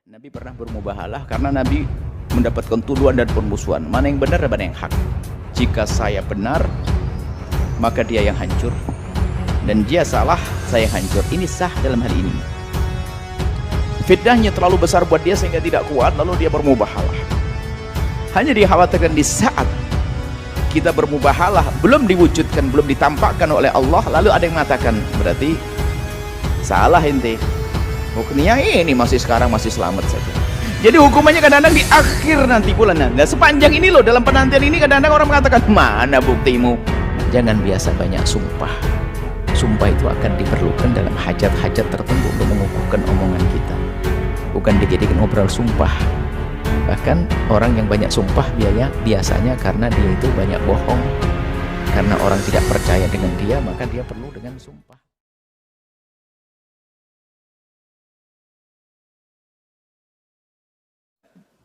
Nabi pernah bermubahalah karena Nabi mendapatkan tuduhan dan permusuhan. Mana yang benar dan mana yang hak. Jika saya benar, maka dia yang hancur. Dan dia salah, saya hancur. Ini sah dalam hal ini. Fitnahnya terlalu besar buat dia sehingga tidak kuat, lalu dia bermubahalah. Hanya dikhawatirkan di saat kita bermubahalah, belum diwujudkan, belum ditampakkan oleh Allah, lalu ada yang mengatakan, berarti salah ente. Hukumnya ini masih sekarang masih selamat saja. Jadi hukumannya kadang-kadang di akhir nanti bulan. Nah, sepanjang ini loh, dalam penantian ini kadang-kadang orang mengatakan, mana buktimu? Jangan biasa banyak sumpah. Sumpah itu akan diperlukan dalam hajat-hajat tertentu untuk mengukuhkan omongan kita. Bukan dijadikan obrol sumpah. Bahkan orang yang banyak sumpah biasanya karena dia itu banyak bohong. Karena orang tidak percaya dengan dia, maka dia perlu dengan sumpah.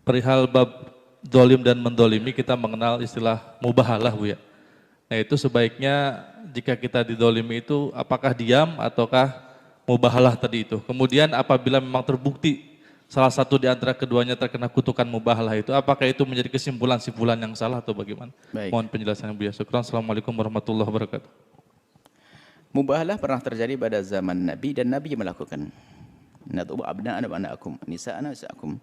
Perihal bab dolim dan mendolimi, kita mengenal istilah mubahalah, Bu ya. Nah itu sebaiknya jika kita didolimi itu apakah diam ataukah mubahalah tadi itu. Kemudian apabila memang terbukti salah satu di antara keduanya terkena kutukan mubahalah itu, apakah itu menjadi kesimpulan-simpulan yang salah atau bagaimana? Baik. Mohon penjelasannya, Bu ya. Syukran. Assalamualaikum warahmatullahi wabarakatuh. Mubahalah pernah terjadi pada zaman Nabi dan Nabi melakukan. Nad'u abna'ana wa abna'akum, nisa'ana wa nisa'akum.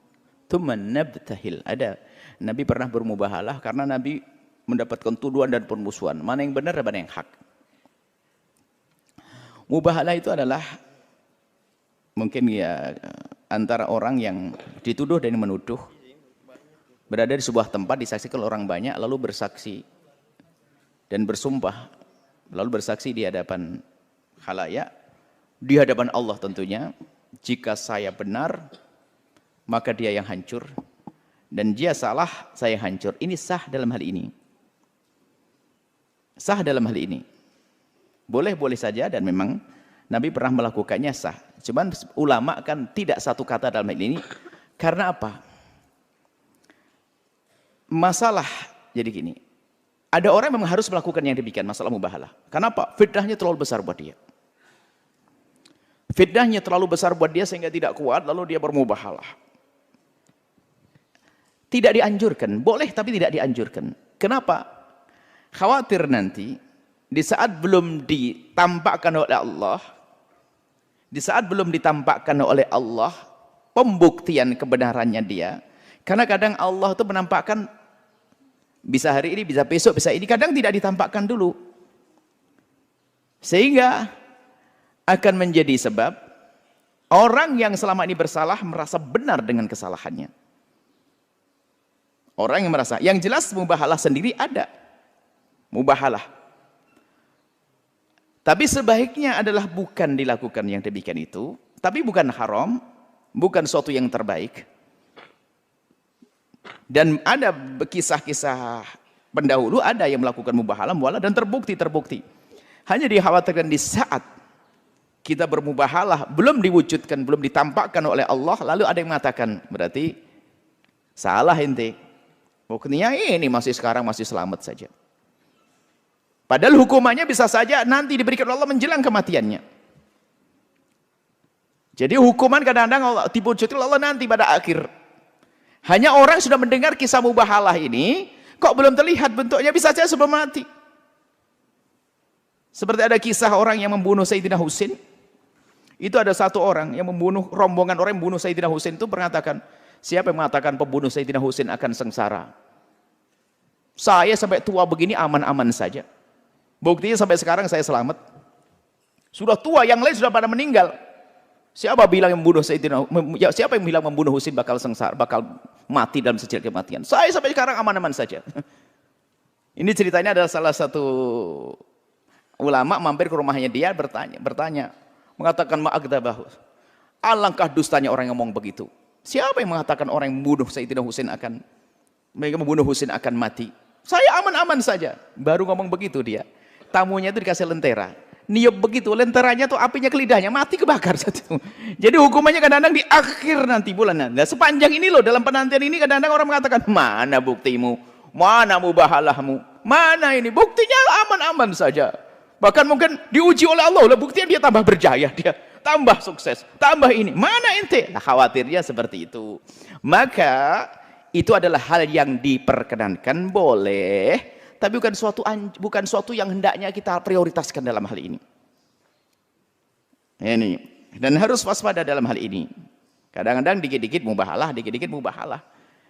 Thumma nabtahil. Ada. Nabi pernah bermubahalah karena Nabi mendapatkan tuduhan dan permusuhan. Mana yang benar dan mana yang hak. Mubahalah itu adalah mungkin ya antara orang yang dituduh dan menuduh berada di sebuah tempat, disaksikan orang banyak, lalu bersaksi dan bersumpah, lalu bersaksi di hadapan khalayak, di hadapan Allah tentunya, jika saya benar maka dia yang hancur, dan dia salah, saya hancur. Ini sah dalam hal ini. Sah dalam hal ini. Boleh-boleh saja, dan memang Nabi pernah melakukannya sah. Cuman ulama kan tidak satu kata dalam hal ini. Karena apa? Masalah, jadi gini. Ada orang yang memang harus melakukan yang demikian, masalah mubahalah. Kenapa? Fitnahnya terlalu besar buat dia. Fitnahnya terlalu besar buat dia sehingga tidak kuat, lalu dia bermubahalah. Tidak dianjurkan, boleh tapi tidak dianjurkan. Kenapa? Khawatir nanti di saat belum ditampakkan oleh Allah, di saat belum ditampakkan oleh Allah pembuktian kebenarannya dia. Karena kadang Allah itu menampakkan bisa hari ini, bisa besok, bisa ini, kadang tidak ditampakkan dulu. Sehingga akan menjadi sebab orang yang selama ini bersalah merasa benar dengan kesalahannya. Orang yang merasa, yang jelas mubahalah sendiri ada. Mubahalah. Tapi sebaiknya adalah bukan dilakukan yang demikian itu. Tapi bukan haram, bukan suatu yang terbaik. Dan ada kisah-kisah pendahulu, ada yang melakukan mubahalah dan terbukti. Hanya dikhawatirkan di saat kita bermubahalah, belum diwujudkan, belum ditampakkan oleh Allah, lalu ada yang mengatakan, berarti salah ente. Hukumnya ini masih sekarang masih selamat saja. Padahal hukumannya bisa saja nanti diberikan Allah menjelang kematiannya. Jadi hukuman kadang-kadang Allah diwujudkan Allah nanti pada akhir. Hanya orang sudah mendengar kisah mubahalah ini, kok belum terlihat bentuknya, bisa saja sebelum mati. Seperti ada kisah orang yang membunuh Sayyidina Husain. Itu ada satu orang yang membunuh, rombongan orang yang membunuh Sayyidina Husain itu mengatakan, siapa yang mengatakan pembunuh Sayyidina Husain akan sengsara? Saya sampai tua begini aman-aman saja. Buktinya sampai sekarang saya selamat. Sudah tua, yang lain sudah pada meninggal. Siapa bilang yang membunuh Sayyidina, siapa yang bilang membunuh Husain bakal sengsara, bakal mati dalam sejak kematian? Saya sampai sekarang aman-aman saja. Ini ceritanya adalah salah satu ulama mampir ke rumahnya dia bertanya, mengatakan ma'agdabahu. Alangkah dustanya orang yang ngomong begitu. Siapa yang mengatakan orang yang membunuh Sayyidina Husain akan mati? Saya aman-aman saja. Baru ngomong begitu dia. Tamunya itu dikasih lentera. Niup begitu, lenteranya tuh apinya ke lidahnya, mati kebakar satu. Jadi hukumannya kadang-kadang di akhir nanti bulan. Nah, sepanjang ini loh, dalam penantian ini kadang-kadang orang mengatakan, mana buktimu? Mana mubahalahmu? Mana ini? Buktinya aman-aman saja. Bahkan mungkin diuji oleh Allah, buktinya dia tambah berjaya dia. tambah sukses, tambah ini. Mana ente? Nah, khawatirnya seperti itu. Maka itu adalah hal yang diperkenankan, boleh, tapi bukan suatu yang hendaknya kita prioritaskan dalam hal ini. Ini, dan harus waspada dalam hal ini. Kadang-kadang dikit-dikit mubahalah, dikit-dikit mubahalah,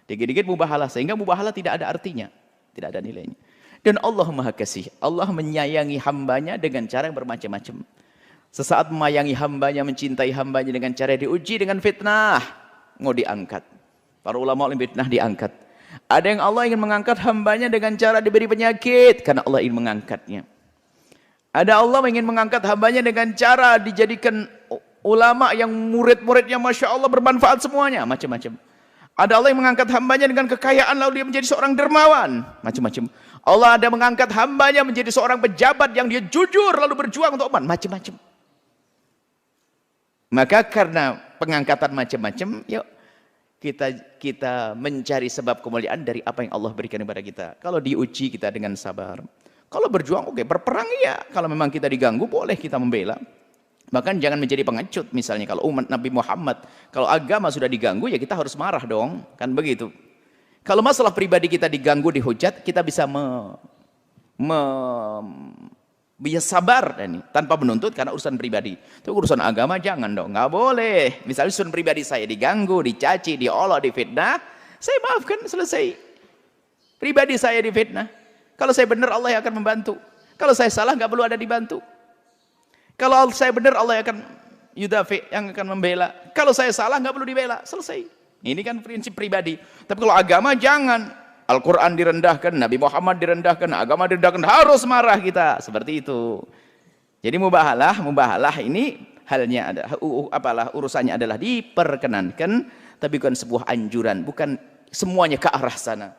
dikit-dikit mubahalah, sehingga mubahalah tidak ada artinya, tidak ada nilainya. Dan Allah Maha Kasih, Allah menyayangi hambanya dengan cara yang bermacam-macam. Sesaat menyayangi hambanya, mencintai hambanya dengan cara diuji dengan fitnah, mau diangkat. Para ulama fitnah diangkat. Ada yang Allah ingin mengangkat hambanya dengan cara diberi penyakit, karena Allah ingin mengangkatnya. Ada Allah ingin mengangkat hambanya dengan cara dijadikan ulama yang murid-muridnya Masya Allah bermanfaat semuanya, macam-macam. Ada Allah yang mengangkat hambanya dengan kekayaan lalu dia menjadi seorang dermawan, macam-macam. Allah ada mengangkat hambanya menjadi seorang pejabat yang dia jujur lalu berjuang untuk umat, macam-macam. Maka karena pengangkatan macam-macam, yuk kita mencari sebab kemuliaan dari apa yang Allah berikan kepada kita. Kalau diuji kita dengan sabar. Kalau berjuang oke, berperang ya. Kalau memang kita diganggu boleh kita membela. Bahkan jangan menjadi pengecut, misalnya kalau umat Nabi Muhammad, kalau agama sudah diganggu ya kita harus marah dong, kan begitu. Kalau masalah pribadi kita diganggu, dihujat, kita bisa bisa sabar ini, tanpa menuntut karena urusan pribadi. Itu urusan agama jangan dong, nggak boleh. Misalnya urusan pribadi saya diganggu, dicaci, diolok, difitnah, saya maafkan, selesai. Pribadi saya difitnah. Kalau saya benar Allah yang akan membantu. Kalau saya salah nggak perlu ada dibantu. Kalau saya benar Allah akan yudafi, yang akan membela. Kalau saya salah nggak perlu dibela, selesai. Ini kan prinsip pribadi. Tapi kalau agama jangan. Al-Quran direndahkan, Nabi Muhammad direndahkan, agama direndahkan, harus marah kita. Seperti itu. Jadi mubahalah ini halnya ada, urusannya adalah diperkenankan, tapi bukan sebuah anjuran, bukan semuanya ke arah sana.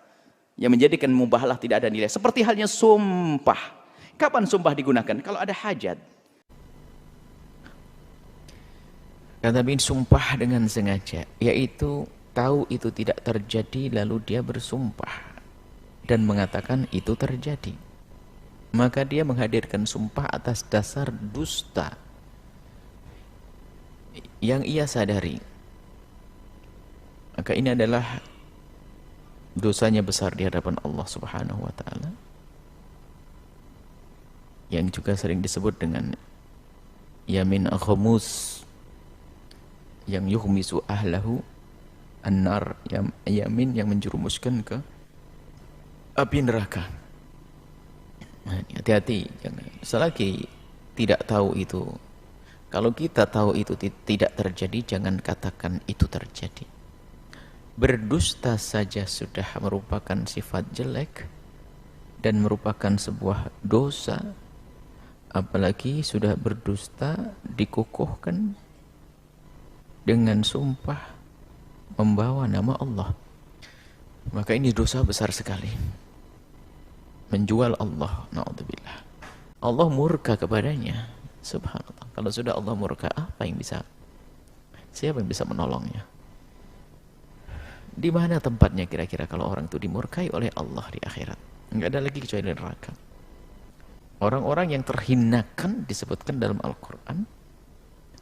Yang menjadikan mubahalah tidak ada nilai. Seperti halnya sumpah. Kapan sumpah digunakan? Kalau ada hajat. Kata bin sumpah dengan sengaja, yaitu tahu itu tidak terjadi lalu dia bersumpah dan mengatakan itu terjadi. Maka dia menghadirkan sumpah atas dasar dusta yang ia sadari. Maka ini adalah dosanya besar di hadapan Allah Subhanahu wa taala. Yang juga sering disebut dengan yamin akhamus, yang yuhmisu ahlahu an-nar, yamin yang menjerumuskan ke api neraka. Hati-hati, jangan. Selagi tidak tahu itu, kalau kita tahu itu tidak terjadi, jangan katakan itu terjadi. Berdusta saja sudah merupakan sifat jelek dan merupakan sebuah dosa, apalagi sudah berdusta dikukuhkan dengan sumpah membawa nama Allah. Maka ini dosa besar sekali, menjual Allah, na'udzubillah. Allah murka kepadanya, subhanallah. Kalau sudah Allah murka, siapa yang bisa menolongnya? Di mana tempatnya kira-kira kalau orang itu dimurkai oleh Allah di akhirat? Enggak ada lagi kecuali neraka. Orang-orang yang terhinakan disebutkan dalam Al-Quran,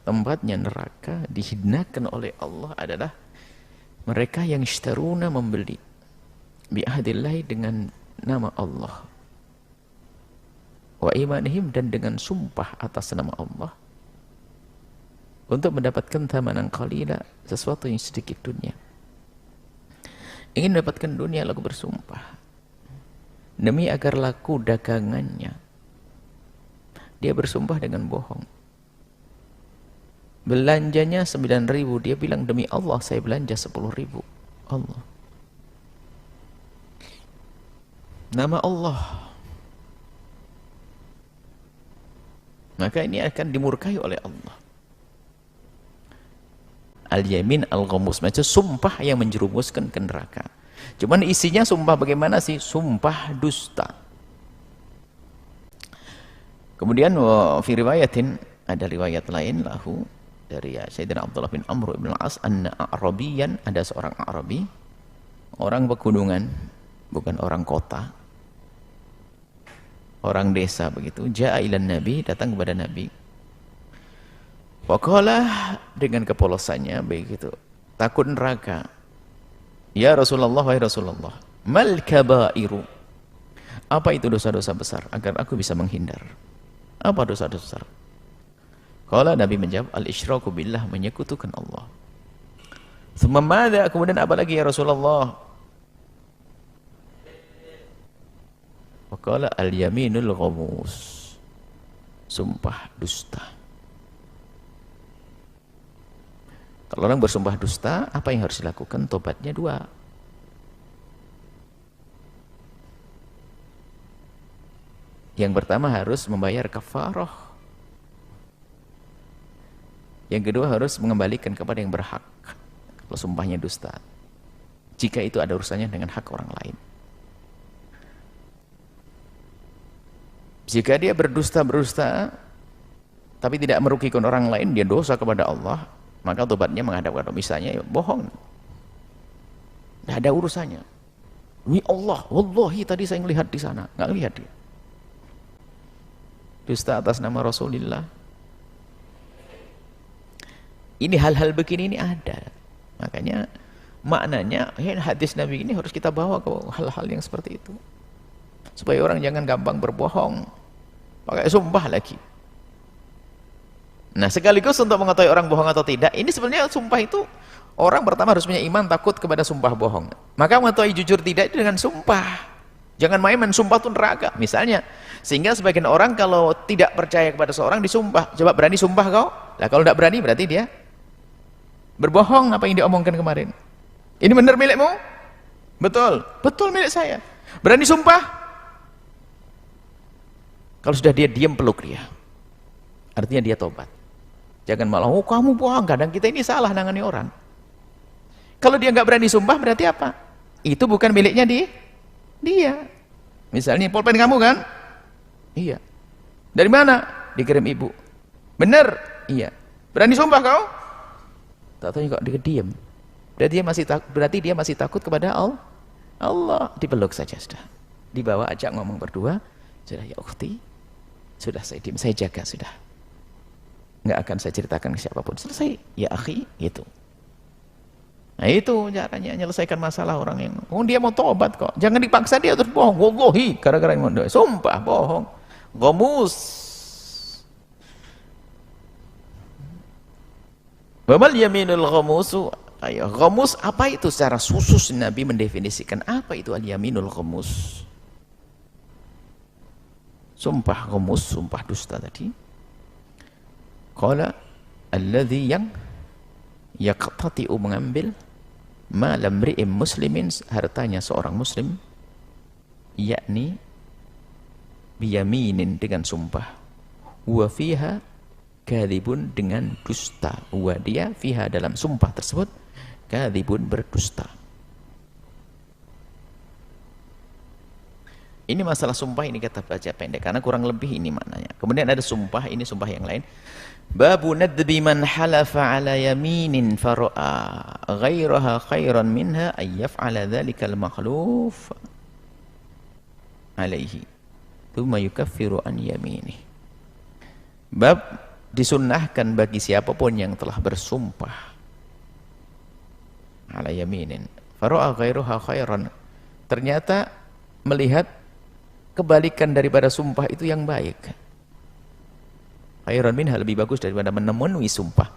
tempatnya neraka, dihinakan oleh Allah adalah mereka yang ishtaruna, membeli bi'ahdillahi, dengan nama Allah, wa imanihim, dan dengan sumpah atas nama Allah, untuk mendapatkan thamanan qalila, sesuatu yang sedikit dunia. Ingin mendapatkan dunia lalu bersumpah demi agar laku dagangannya, dia bersumpah dengan bohong. Belanjanya 9.000, dia bilang demi Allah saya belanja 10.000. Allah, nama Allah. Maka ini akan dimurkai oleh Allah. Al-yamin al-ghamus, macam sumpah yang menjerumuskan ke neraka. Cuman isinya sumpah bagaimana sih? Sumpah dusta. Kemudian fi riwayatin, ada riwayat lain lahu dari Sayyidina Abdullah bin Amr bin Al-As, anna Arabiyan, ada seorang Arabi, orang pegunungan, bukan orang kota, orang desa begitu, ja'a ilan Nabi, datang kepada Nabi. Waqala, dengan kepolosannya begitu, takut neraka. Ya Rasulullah, wahai Rasulullah, mal kabairu, apa itu dosa-dosa besar agar aku bisa menghindar? Apa dosa-dosa besar? Qala, Nabi menjawab, al-isyraku billah, menyekutukan Allah. Tsumma madza, kemudian apa lagi ya Rasulullah? Waqala al-yaminul ghamus, sumpah dusta. Kalau orang bersumpah dusta, apa yang harus dilakukan? Tobatnya dua. Yang pertama harus membayar kafarah. Yang kedua harus mengembalikan kepada yang berhak. Kalau sumpahnya dusta, jika itu ada urusannya dengan hak orang lain. Jika dia berdusta tapi tidak merugikan orang lain, dia dosa kepada Allah, maka tobatnya menghadap kepada, misalnya ya, bohong, tidak ada urusannya. Demi Allah, wallahi tadi saya melihat di sana, nggak lihat dia. Dusta atas nama Rasulullah. Ini hal-hal begini ini ada. Makanya maknanya hadis Nabi ini harus kita bawa ke hal-hal yang seperti itu, supaya orang jangan gampang berbohong pakai sumpah lagi. Nah, sekaligus untuk mengetahui orang bohong atau tidak, ini sebenarnya sumpah itu orang pertama harus punya iman takut kepada sumpah bohong. Maka mengetahui jujur tidak itu dengan sumpah. Jangan main-main, sumpah itu neraka misalnya. Sehingga sebagian orang kalau tidak percaya kepada seorang disumpah. Coba berani sumpah kau? Lah kalau tidak berani berarti dia berbohong apa yang diomongkan kemarin. Ini benar milikmu? Betul. Betul milik saya. Berani sumpah? Kalau sudah dia diam, peluk dia. Artinya dia tobat. Jangan malah, oh kamu bohong, kadang kita ini salah nangani orang. Kalau dia nggak berani sumpah berarti apa? Itu bukan miliknya dia. Misalnya pulpen kamu kan? Iya. Dari mana? Dikirim ibu. Bener? Iya. Berani sumpah kau? Tak tahu kok dia diam. Berarti dia masih takut kepada Allah. Dipeluk saja sudah. Dibawa ajak ngomong berdua. Sudah ya ukhti, sudah saya diam, saya jaga sudah. Nggak akan saya ceritakan ke siapapun. Selesai. Ya akhi, gitu. Nah itu caranya menyelesaikan masalah orang yang, oh dia mau tobat kok. Jangan dipaksa dia terus bohong. Wallahi, gara-gara yang mau sumpah bohong. Ghamus. Wamal yaminul ghamusu. Ayo, ghamus apa itu? Secara khusus Nabi mendefinisikan apa itu al-yaminul ghamus. Sumpah ghamus, sumpah dusta tadi. Qala alladhi yang yaqtati'u, mengambil malam ri'im muslimin, hartanya seorang muslim, yakni biyaminin, dengan sumpah, wa fiha kadhibun, dengan dusta, wa dia fiha, dalam sumpah tersebut, kadhibun, berdusta. Ini masalah sumpah ini kita baca pendek karena kurang lebih ini maknanya. Kemudian ada sumpah, ini sumpah yang lain. Babu nadbi man halafa ala yaminin fara'a ghairaha khairan minha ay yaf'ala dhalikal makhluf alaihi thumma yukaffiru an yamini. Bab disunnahkan bagi siapapun yang telah bersumpah ala yaminin fara'a ghairuha khairan, ternyata melihat kebalikan daripada sumpah itu yang baik, khairan minha, lebih bagus daripada memenuhi sumpah.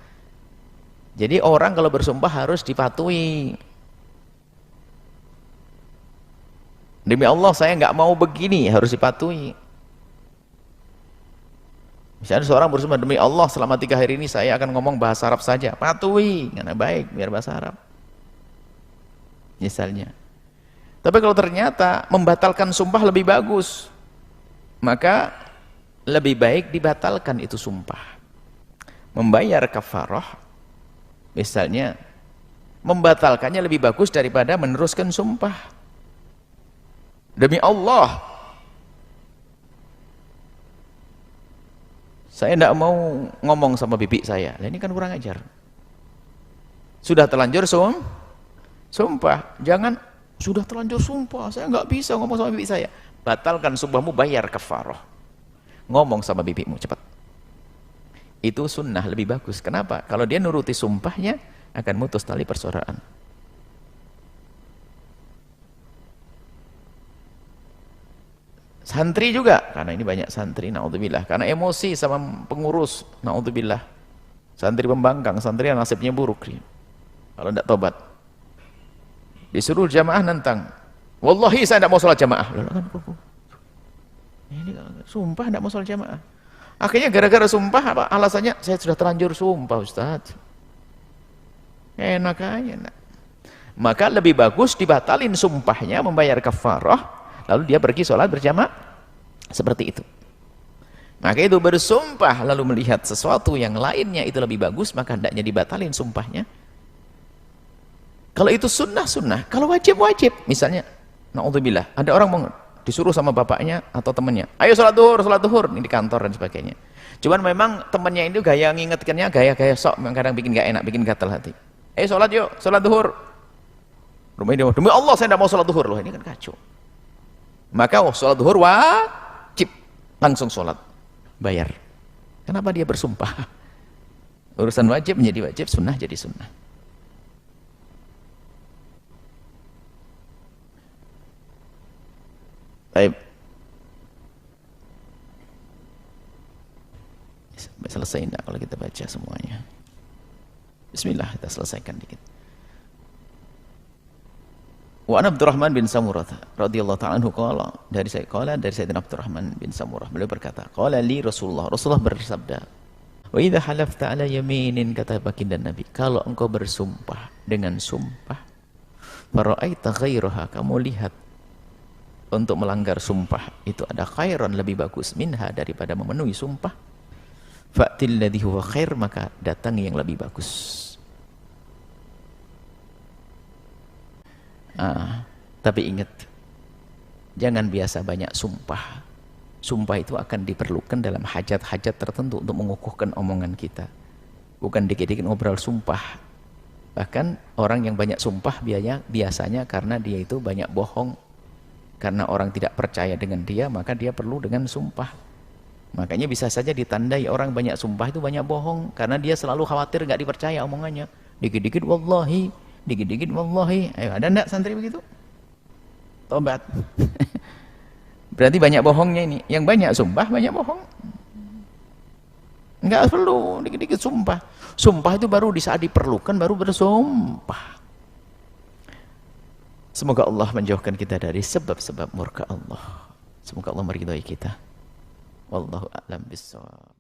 Jadi orang kalau bersumpah harus dipatuhi. Demi Allah saya nggak mau begini, harus dipatuhi. Misalnya seorang bersumpah, demi Allah selama 3 hari ini saya akan ngomong bahasa Arab saja, patuhi, karena baik biar bahasa Arab misalnya. Tapi kalau ternyata membatalkan sumpah lebih bagus, maka lebih baik dibatalkan itu sumpah. Membayar kafarah, misalnya, membatalkannya lebih bagus daripada meneruskan sumpah. Demi Allah, saya tidak mau ngomong sama bibi saya. Nah, ini kan kurang ajar. Sudah terlanjur sumpah, jangan sudah terlanjur sumpah, saya nggak bisa ngomong sama bibi saya. Batalkan sumpahmu, bayar kafarah. Ngomong sama bibimu cepat. Itu sunnah lebih bagus. Kenapa? Kalau dia nuruti sumpahnya akan mutus tali persaudaraan. Santri juga, karena ini banyak santri, naudzubillah, karena emosi sama pengurus, naudzubillah. Santri pembangkang, santri yang nasibnya buruk dia. Kalau tidak tobat. Disuruh jamaah nentang. Wallahi saya tidak mau sholat jamaah. Ini sumpah tidak mau sholat jamaah. Akhirnya gara-gara sumpah apa alasannya? Saya sudah terlanjur sumpah, Ustaz. Enak aja. Nak. Maka lebih bagus dibatalin sumpahnya, membayar kafarah, lalu dia pergi sholat berjamaah. Seperti itu. Maka itu bersumpah lalu melihat sesuatu yang lainnya itu lebih bagus, maka hendaknya dibatalin sumpahnya. Kalau itu sunnah-sunnah, kalau wajib-wajib. Misalnya, na'udzubillah, ada orang disuruh sama bapaknya atau temannya, ayo sholat duhur, ini di kantor dan sebagainya. Cuman memang temannya itu gaya ngingetkannya, gaya-gaya sok, kadang bikin gak enak, bikin gatal hati. Ayo sholat yuk, sholat duhur. Rumahnya dia, demi Allah saya tidak mau sholat duhur. Loh, ini kan kacau. Maka sholat duhur wajib, langsung sholat, bayar. Kenapa dia bersumpah? Urusan wajib menjadi wajib, sunnah jadi sunnah. Baik. Sampai selesai enggak kalau kita baca semuanya? Bismillah, kita selesaikan dikit. Wa Abdurrahman bin Samurah radhiyallahu ta'ala anhu qala, dari Sayyidina Abdurrahman bin Samurah, beliau berkata, qala li Rasulullah bersabda, wa idza halafta ala yaminin, kata baginda Nabi, kalau engkau bersumpah dengan sumpah, fara'aita ghairaha, kamu lihat untuk melanggar sumpah itu ada khairan, lebih bagus, minha, daripada memenuhi sumpah, fa'til ladzi huwa khair, maka datangi yang lebih bagus. Tapi ingat, jangan biasa banyak sumpah. Sumpah itu akan diperlukan dalam hajat-hajat tertentu untuk mengukuhkan omongan kita, bukan dikit-dikit ngobrol sumpah. Bahkan orang yang banyak sumpah biasanya karena dia itu banyak bohong. Karena orang tidak percaya dengan dia, maka dia perlu dengan sumpah. Makanya bisa saja ditandai orang banyak sumpah itu banyak bohong, karena dia selalu khawatir nggak dipercaya omongannya. Dikit-dikit wallahi, dikit-dikit wallahi. Ayo, ada enggak santri begitu? Tobat. Berarti banyak bohongnya ini. Yang banyak sumpah, banyak bohong. Enggak perlu dikit-dikit sumpah. Sumpah itu baru di saat diperlukan, baru bersumpah. Semoga Allah menjauhkan kita dari sebab-sebab murka Allah. Semoga Allah meridhai kita. Wallahu a'lam bishawab.